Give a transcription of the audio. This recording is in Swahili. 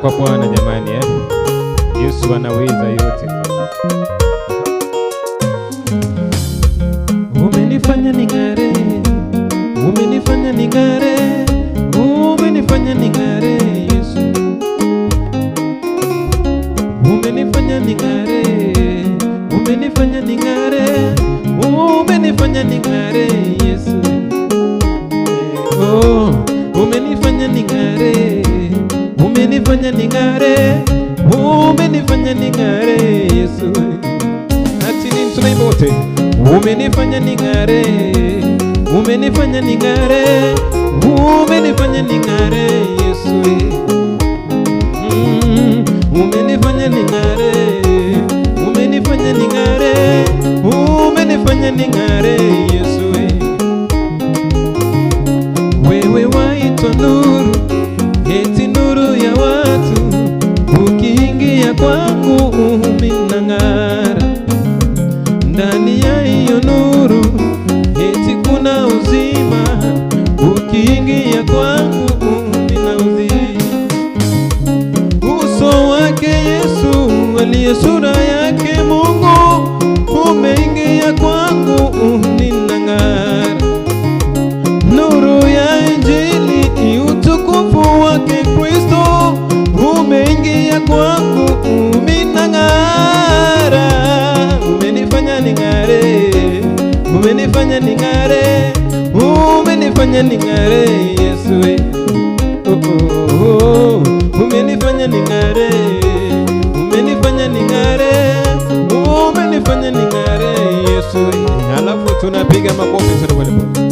kwa Bwana jamani, Yesu anaweza yote. Umenifanya ning'are, umenifanya ning'are, umenifanya ning'are Yesu. Umenifanya ning'are, umenifanya ning'are, umenifanya ning'are Yesu. Oh, umenifanya ning'are, umenifanya ning'are, umenifanya ning'are Yesu. Atini tunaimba wote. Umenifanya ning'are, umenifanya ning'are, umenifanya ning'are Yesu. Umenifanya ning'are, umenifanya ning'are, umenifanya ning'are Yesu. Wewe waitwa nuru, eti nuru ya watu, ukiingia kwangu minang'ara. Ndani ya hiyo nuru eti kuna uzima, ukiingia kwangu nina uzima. Uso wake Yesu aliye sura yake Mungu, umeingia kwangu ninang'ara. Nuru ya Injili, utukufu wake Kristo, umeingia kwangu ninang'ara. Umenifanya ning'are, umenifanya ning'are, umenifanya ning'are Yesu. Umenifanya ning'are, umenifanya ning'are, umenifanya ning'are Yesu. Alafu tunapiga makofi sana.